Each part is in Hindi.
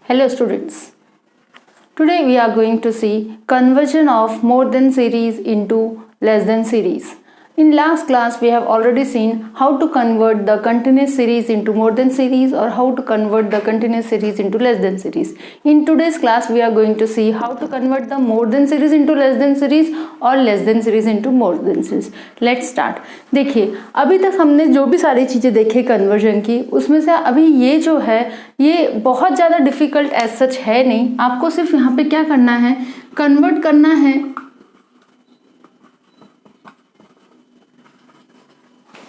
Hello students. Today we are going to see conversion of more than series into less than series. In last class we have already seen how to convert the continuous series into more than series or how to convert the continuous series into less than series. In today's class we are going to see how to convert the more than series into less than series और less than series into more than series. Let's start. देखिए अभी तक हमने जो भी सारी चीज़ें देखी कन्वर्जन की उसमें से अभी ये जो है ये बहुत ज़्यादा डिफिकल्ट एज सच है नहीं. आपको सिर्फ यहाँ पे क्या करना है, कन्वर्ट करना है.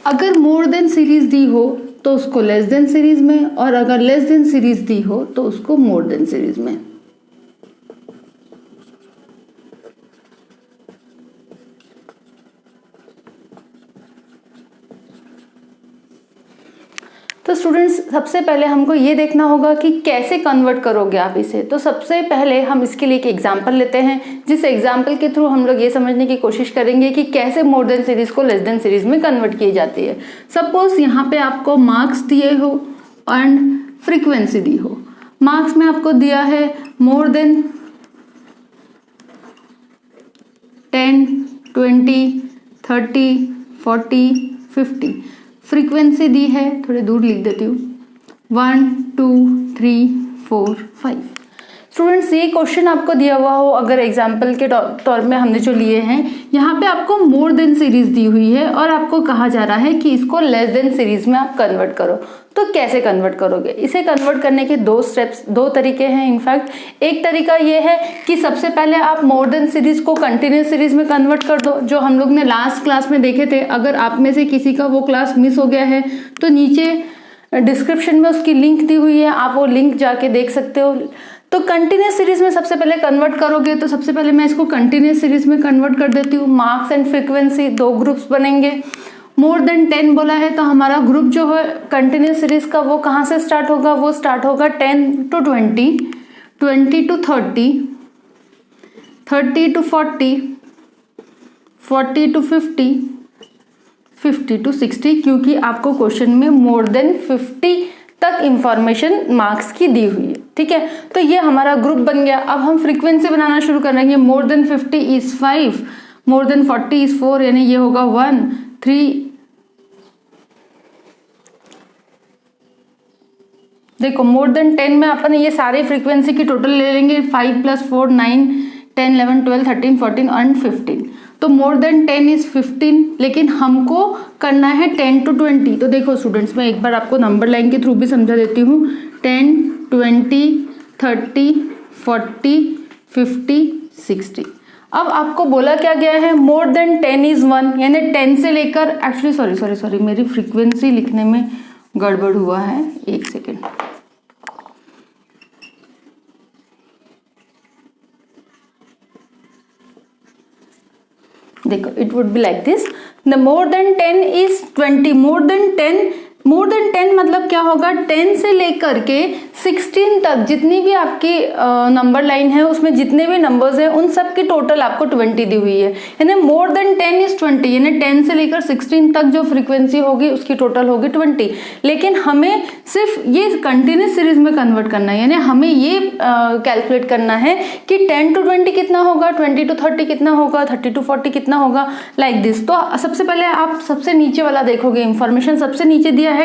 अगर मोर देन सीरीज दी हो तो उसको लेस देन सीरीज में और अगर लेस देन सीरीज दी हो तो उसको मोर देन सीरीज में. तो स्टूडेंट्स सबसे पहले हमको ये देखना होगा कि कैसे कन्वर्ट करोगे आप इसे. तो सबसे पहले हम इसके लिए एक एग्जांपल लेते हैं जिस एग्जांपल के थ्रू हम लोग ये समझने की कोशिश करेंगे कि कैसे मोर देन सीरीज को लेस देन सीरीज में कन्वर्ट की जाती है. सपोज यहाँ पे आपको मार्क्स दिए हो एंड फ्रीक्वेंसी दी हो. मार्क्स में आपको दिया है मोर देन 10, 20, 30, 40, 50. फ्रीक्वेंसी दी है, थोड़े दूर लिख देती हूँ, 1, 2, 3, 4, 5. स्टूडेंट्स ये क्वेश्चन आपको दिया हुआ हो, अगर एग्जाम्पल के तौर में हमने जो लिए हैं यहाँ पे आपको मोर देन सीरीज दी हुई है और आपको कहा जा रहा है कि इसको लेस देन सीरीज में आप कन्वर्ट करो. तो कैसे कन्वर्ट करोगे? इसे कन्वर्ट करने के दो तरीके हैं. इनफैक्ट एक तरीका ये है कि सबसे पहले आप मोर देन सीरीज को कंटिन्यूस सीरीज में कन्वर्ट कर दो, जो हम लोग ने लास्ट क्लास में देखे थे. अगर आप में से किसी का वो क्लास मिस हो गया है तो नीचे डिस्क्रिप्शन में उसकी लिंक दी हुई है, आप वो लिंक जाके देख सकते हो. तो कंटिन्यूस सीरीज में सबसे पहले कन्वर्ट करोगे तो सबसे पहले मैं इसको कंटिन्यूस सीरीज में कन्वर्ट कर देती हूँ. मार्क्स एंड फ्रीक्वेंसी दो ग्रुप्स बनेंगे. मोर देन 10 बोला है तो हमारा ग्रुप जो है कंटिन्यूस सीरीज का वो कहाँ से स्टार्ट होगा, वो स्टार्ट होगा 10 to 20, 20 to 30, 30 to 40, 40 to 50, 50 to 60, क्योंकि आपको क्वेश्चन में मोर देन 50 तक इंफॉर्मेशन मार्क्स की दी हुई है. ठीक है, तो ये हमारा ग्रुप बन गया. अब हम फ्रीक्वेंसी बनाना शुरू करेंगे. More than 50 is 5, more than 40 is 4, यानी ये होगा 1, 3. देखो मोर देन 10 में अपन ये सारे फ्रीक्वेंसी की टोटल ले लेंगे. 5 + 4 9, 10, 11, 12, 13, 14 एंड 15. तो मोर देन 10 इज 15, लेकिन हमको करना है 10 to 20. तो देखो स्टूडेंट्स मैं एक बार आपको नंबर लाइन के थ्रू भी समझा देती हूँ. 10, 20, 30, 40, 50, 60. अब आपको बोला क्या गया है, मोर देन 10 इज 1, यानी 10 से लेकर, एक्चुअली सॉरी मेरी फ्रीक्वेंसी लिखने में गड़बड़ हुआ है. एक सेकेंड. देखो it would be like this. The more than 10 is 20. More than 10 मतलब क्या होगा, 10 से लेकर के 16 तक जितनी भी आपकी नंबर लाइन है उसमें जितने भी नंबर्स हैं उन सब की टोटल आपको 20 दी हुई है. यानी मोर देन 10 इज 20, यानी 10 से लेकर 16 तक जो फ्रीक्वेंसी होगी उसकी टोटल होगी 20. लेकिन हमें सिर्फ ये कंटिन्यूस सीरीज में कन्वर्ट करना है, यानी हमें ये कैलकुलेट करना है कि 10 to 20 कितना होगा, 20 to 30 कितना होगा, 30 to 40 कितना होगा, लाइक दिस. तो सबसे पहले आप सबसे नीचे वाला देखोगे, इंफॉर्मेशन सबसे नीचे दिया है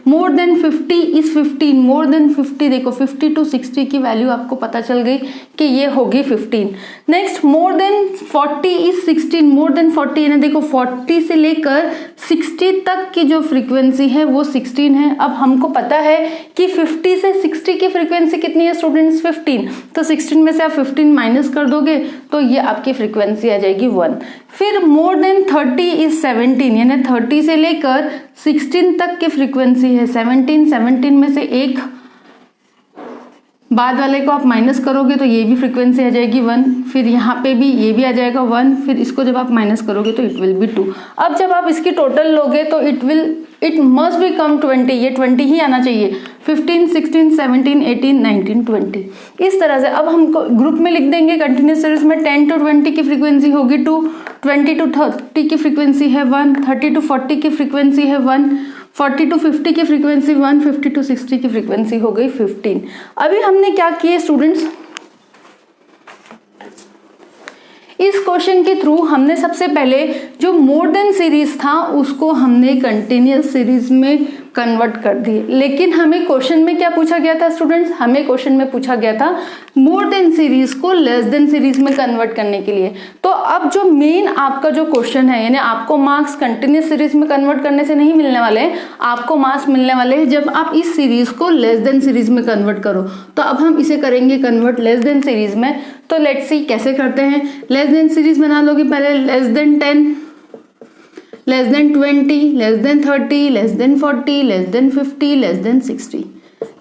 more than 50 is 15. More than 50, देखो 50 to 60 की वैल्यू आपको पता चल गई कि ये होगी 15. Next more than 40 is 16. More than 40 यानी देखो 40 से लेकर 60 तक की जो फ्रीक्वेंसी है वो 16 है. अब हमको पता है कि 50 से 60 की फ्रीक्वेंसी कितनी है स्टूडेंट्स, 15. तो 16 में से आप 15 माइनस कर दोगे तो ये आपकी फ्रीक्वेंसी आ जाएगी 1. फिर मोर देन 30 इज 17, यानी 30 से लेकर 16 तक की फ्रीक्वेंसी है 17. 17 में से एक बाद वाले को आप माइनस करोगे तो ये भी फ्रीक्वेंसी आ जाएगी 1. फिर यहाँ पे भी ये भी आ जाएगा 1. फिर इसको जब आप माइनस करोगे तो इट विल बी 2. अब जब आप इसकी टोटल लोगे तो इट मस्ट बिकम 20, ये 20 ही आना चाहिए. 15, 16, 17, 18, 19, 20. इस तरह से अब हम ग्रुप में लिख देंगे कंटिन्यूस सीरीज में. 10 to 20 की फ्रीक्वेंसी होगी 2, 20 to 30 की फ्रीक्वेंसी है 1, 30 to 40 की फ्रीक्वेंसी है 1, 40 to 50 की फ्रीक्वेंसी 1, 50 to 60 की फ्रीक्वेंसी हो गई 15। अभी हमने क्या किए स्टूडेंट्स, इस क्वेश्चन के थ्रू हमने सबसे पहले जो मोर देन सीरीज था उसको हमने कंटिन्यूअस सीरीज में कन्वर्ट कर दिए। लेकिन हमें क्वेश्चन में क्या पूछा गया था स्टूडेंट्स, हमें क्वेश्चन में पूछा गया था मोर देन सीरीज को लेस देन सीरीज में कन्वर्ट करने के लिए। तो अब जो मेन आपका जो क्वेश्चन है, यानी आपको मार्क्स कंटिन्यूअस सीरीज में कन्वर्ट करने से नहीं मिलने वाले, आपको मार्क्स मिलने वाले हैं जब आप इस सीरीज को लेस देन सीरीज में कन्वर्ट करो। तो अब हम इसे करेंगे कन्वर्ट लेस देन सीरीज में। तो लेट्स सी कैसे करते हैं। लेस देन सीरीज बना लोगे पहले, less than 10, less than 20, less than 30, less than 40, less than 50, less than 60,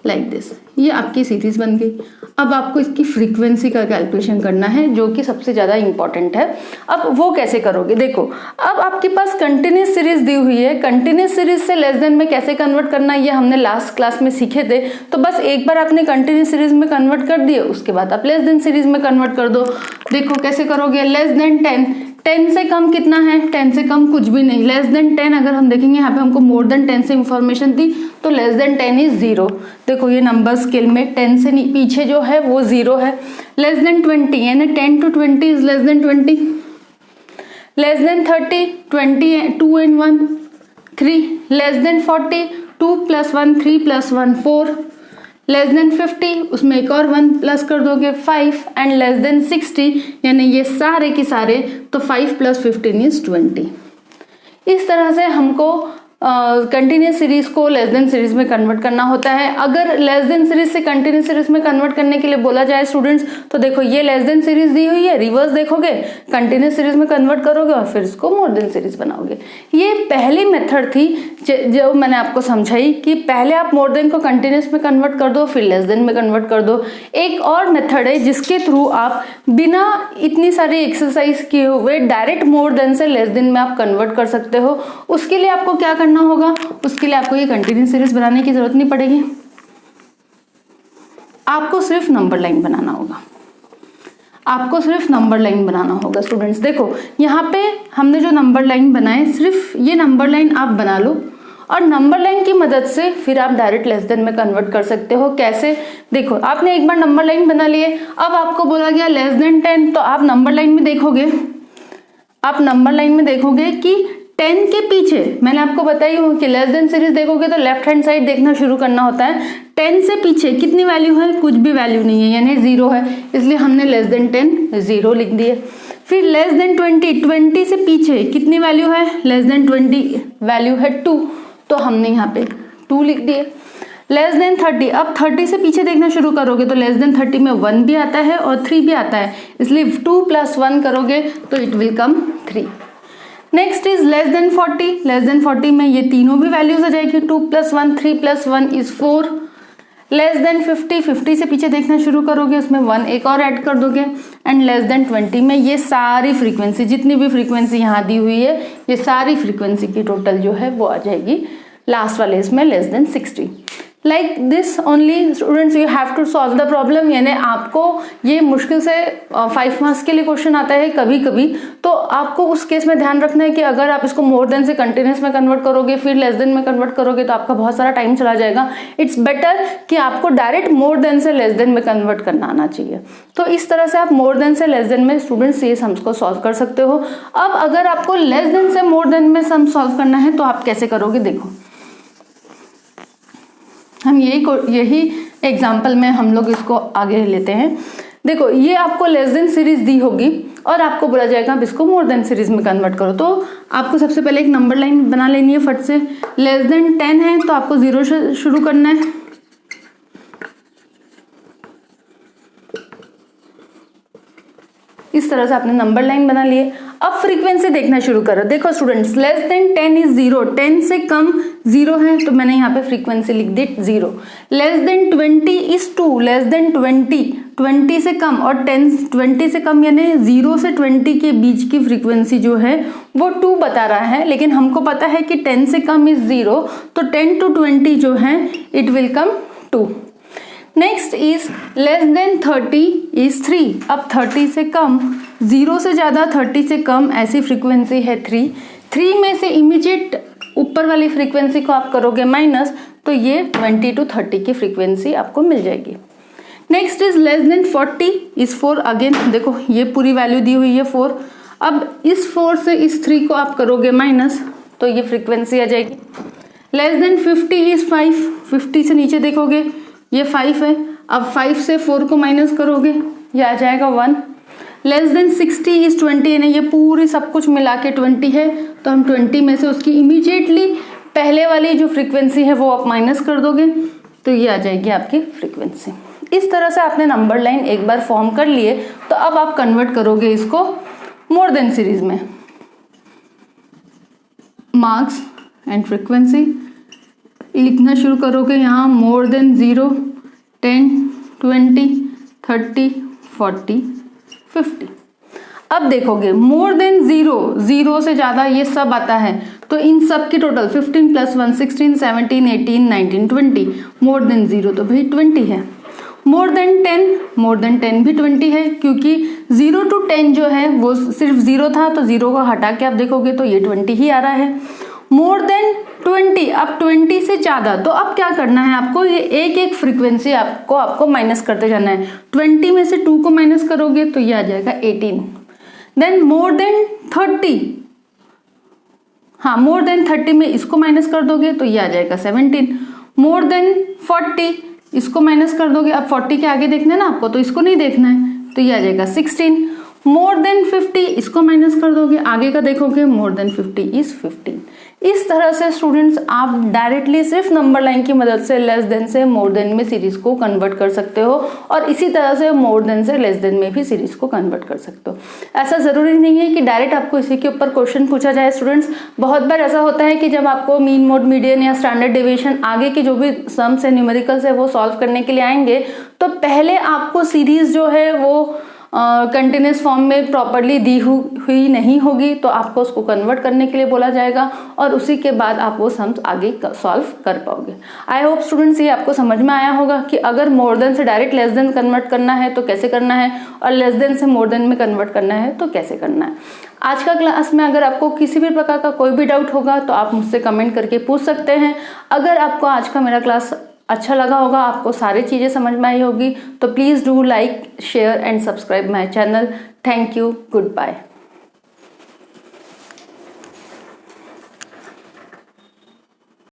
like this. ये आपकी सीरीज बन गई। अब आपको इसकी फ्रीक्वेंसी का कैलकुलेशन करना है जो कि सबसे ज़्यादा इंपॉर्टेंट है। अब वो कैसे करोगे, देखो अब आपके पास कंटिन्यूस सीरीज दी हुई है, कंटिन्यूस सीरीज से लेस देन में कैसे कन्वर्ट करना है ये हमने लास्ट क्लास में सीखे थे। तो बस एक बार आपने कंटिन्यूस सीरीज में कन्वर्ट कर दिए, उसके बाद आप लेस देन सीरीज में कन्वर्ट कर दो। देखो कैसे करोगे, लेस देन 10, 10 से कम कितना है, 10 से कम कुछ भी नहीं। लेस देन 10 अगर हम देखेंगे यहाँ पे हमको मोर देन 10 से इंफॉर्मेशन थी, तो लेस देन 10 इज 0। देखो ये नंबर स्केल में 10 से पीछे जो है वो 0 है। लेस देन 20 यानी 10 to 20 is less than 20। Less than 30, 20 2 and 1 3। Less than 40, 2 + 1 3 + 1 4। Less than 50 उसमें एक और 1 प्लस कर दोगे 5। एंड लेस देन 60 यानी ये सारे के सारे, तो 5 + 15 इज 20। इस तरह से हमको कंटिन्यूस सीरीज को लेस देन सीरीज में कन्वर्ट करना होता है। अगर लेस देन सीरीज से कंटिन्यूस सीरीज में कन्वर्ट करने के लिए बोला जाए स्टूडेंट्स, तो देखो ये लेस देन सीरीज दी हुई है, रिवर्स देखोगे कंटिन्यूस सीरीज में कन्वर्ट करोगे और फिर इसको मोर देन सीरीज बनाओगे। ये पहली मेथड थी जो मैंने आपको समझाई कि पहले आप मोर देन को कंटिन्यूस में कन्वर्ट कर दो, फिर लेस देन में कन्वर्ट कर दो। एक और मेथड है जिसके थ्रू आप बिना इतनी सारी एक्सरसाइज किए हुए डायरेक्ट मोर देन से लेस देन में आप कन्वर्ट कर सकते हो। उसके लिए आपको क्या करना होगा, उसके लिए आपको ये कंटिन्यूस सीरीज बनाने की जरूरत नहीं पड़ेगी, आपको सिर्फ नंबर लाइन बनाना होगा। आपको सिर्फ नंबर लाइन बनाना होगा स्टूडेंट्स। देखो यहाँ पे हमने जो नंबर लाइन बनाए, सिर्फ ये नंबर लाइन आप बना लो और नंबर लाइन की मदद से फिर आप डायरेक्ट लेस देन में कन्वर्ट कर सकते हो। कैसे, देखो आपने एक बार नंबर लाइन बना लिए, अब आपको बोला गया लेस देन 10, तो आप नंबर लाइन में देखोगे, आप नंबर लाइन में देखोगे कि 10 के पीछे, मैंने आपको बताई हूँ कि लेस देन सीरीज देखोगे तो लेफ्ट हैंड साइड देखना शुरू करना होता है। 10 से पीछे कितनी वैल्यू है, कुछ भी वैल्यू नहीं है यानी 0 है, इसलिए हमने लेस देन 10 0 लिख दिए। फिर लेस देन 20, 20 से पीछे कितनी वैल्यू है, लेस देन 20 वैल्यू है 2, तो हमने यहाँ पे 2 लिख दिए। लेस देन 30, अब 30 से पीछे देखना शुरू करोगे तो लेस देन 30 में 1 भी आता है और 3 भी आता है, इसलिए 2 + 1 करोगे तो it will come 3। Next is less than 40, less than 40 में ये तीनों भी वैल्यूज आ जाएगी, 2 + 1 3 + 1 इज 4। लेस देन 50, 50 से पीछे देखना शुरू करोगे, उसमें 1 एक और ऐड कर दोगे। एंड लेस देन 20 में ये सारी फ्रीक्वेंसी, जितनी भी फ्रीक्वेंसी यहाँ दी हुई है, ये सारी फ्रीक्वेंसी की टोटल जो है वो आ जाएगी लास्ट वाले इसमें less than 60। Like this only students you have to solve the problem. यानी आपको ये मुश्किल से 5 मार्क्स के लिए क्वेश्चन आता है कभी कभी, तो आपको उस केस में ध्यान रखना है कि अगर आप इसको मोर देन से कंटिन्यूस में कन्वर्ट करोगे फिर लेस देन में कन्वर्ट करोगे तो आपका बहुत सारा टाइम चला जाएगा। इट्स बेटर कि आपको डायरेक्ट मोर देन से लेस देन में कन्वर्ट करना आना चाहिए। तो इस तरह से आप मोर देन से लेस देन में स्टूडेंट्स ये सम्स को सॉल्व कर सकते हो। अब अगर आपको लेस देन से मोर देन में सम सॉल्व करना है तो आप कैसे करोगे, देखो हम यही एग्जाम्पल में हम लोग इसको आगे लेते हैं। देखो ये आपको लेस देन सीरीज दी होगी और आपको बोला जाएगा आप इसको मोर देन सीरीज में कन्वर्ट करो। तो आपको सबसे पहले एक नंबर लाइन बना लेनी है फट से। लेस देन 10 है तो आपको 0 से शुरू करना है। इस तरह से आपने नंबर लाइन बना लिए। अब फ्रीक्वेंसी देखना शुरू करो। देखो स्टूडेंट्स लेस देन 10 इज 0, 10 से कम 0 है तो मैंने यहाँ पे फ्रीक्वेंसी लिख दी 0। Less than 20 is 2, less than 20 से कम और 20 से कम यानी 0 से 20 के बीच की फ्रीक्वेंसी जो है वो 2 बता रहा है, लेकिन हमको पता है कि 10 से कम इज 0, तो 10 to 20 जो है it will come 2। Next is less than 30 is 3। अब 30 से कम, 0 से ज़्यादा 30 से कम ऐसी फ्रीक्वेंसी है 3 में से इमीडिएट ऊपर वाली फ्रीक्वेंसी को आप करोगे माइनस, तो ये 20 to 30 की फ्रीक्वेंसी आपको मिल जाएगी। Next is less than 40 is 4। Again देखो ये पूरी वैल्यू दी हुई है 4। अब इस 4 से इस 3 को आप करोगे माइनस, तो ये फ्रीक्वेंसी आ जाएगी। Less than 50 is 5। 50 से नीचे देखोगे ये 5 है। अब 5 से 4 को माइनस करोगे, ये आ जाएगा 1। लेस देन 60 इज 20, यानी ये पूरी सब कुछ मिला के 20 है, तो हम 20 में से उसकी इमीडिएटली पहले वाली जो फ्रीक्वेंसी है वो आप माइनस कर दोगे, तो ये आ जाएगी आपकी फ्रीक्वेंसी। इस तरह से आपने नंबर लाइन एक बार फॉर्म कर लिए, तो अब आप कन्वर्ट करोगे इसको मोर देन सीरीज में। मार्क्स एंड फ्रीक्वेंसी लिखना शुरू करोगे यहाँ, मोर देन 0, 10, 20, 30, 40, 50। अब देखोगे मोर देन 0, 0 से ज़्यादा ये सब आता है, तो इन सब की टोटल 15 + 1 16, 17, 18, 19, 20। मोर देन 0 तो भाई 20 है। मोर देन 10, मोर देन 10 भी 20 है, क्योंकि 0 to 10 जो है वो सिर्फ 0 था, तो 0 को हटा के आप देखोगे तो ये 20 ही आ रहा है। मोर देन 20, अब 20 से ज़्यादा, तो अब क्या करना है आपको, ये एक एक फ्रीक्वेंसी आपको माइनस करते जाना है। 20 में से 2 को माइनस करोगे तो ये आ जाएगा 18। देन मोर देन 30, हाँ मोर देन 30 में इसको माइनस कर दोगे तो ये आ जाएगा 17। मोर देन 40, इसको माइनस कर दोगे, अब 40 के आगे देखना है ना आपको, तो इसको नहीं देखना है, तो ये आ जाएगा 16। मोर देन 50, इसको माइनस कर दोगे, आगे का देखोगे मोर देन 50 इज 15। इस तरह से स्टूडेंट्स आप डायरेक्टली सिर्फ नंबर लाइन की मदद से लेस देन से मोर देन में सीरीज को कन्वर्ट कर सकते हो, और इसी तरह से मोर देन से लेस देन में भी सीरीज को कन्वर्ट कर सकते हो। ऐसा ज़रूरी नहीं है कि डायरेक्ट आपको इसी के ऊपर क्वेश्चन पूछा जाए स्टूडेंट्स। बहुत बार ऐसा होता है कि जब आपको मीन, मोड, मीडियन या स्टैंडर्ड डेविएशन आगे के जो भी सम्स है, न्यूमेरिकल्स है, वो सॉल्व करने के लिए आएंगे, तो पहले आपको सीरीज जो है वो कंटिन्यूस फॉर्म में प्रॉपरली दी हुई नहीं होगी, तो आपको उसको कन्वर्ट करने के लिए बोला जाएगा, और उसी के बाद आप वो सम्स आगे सॉल्व कर पाओगे। आई होप स्टूडेंट्स ये आपको समझ में आया होगा कि अगर मोर देन से डायरेक्ट लेस देन कन्वर्ट करना है तो कैसे करना है, और लेस देन से मोर देन में कन्वर्ट करना है तो कैसे करना है। आज का क्लास में अगर आपको किसी भी प्रकार का कोई भी डाउट होगा तो आप मुझसे कमेंट करके पूछ सकते हैं। अगर आपको आज का मेरा क्लास अच्छा लगा होगा, आपको सारी चीज़ें समझ में आई होगी, तो please do like, share and subscribe my channel. Thank you, good bye.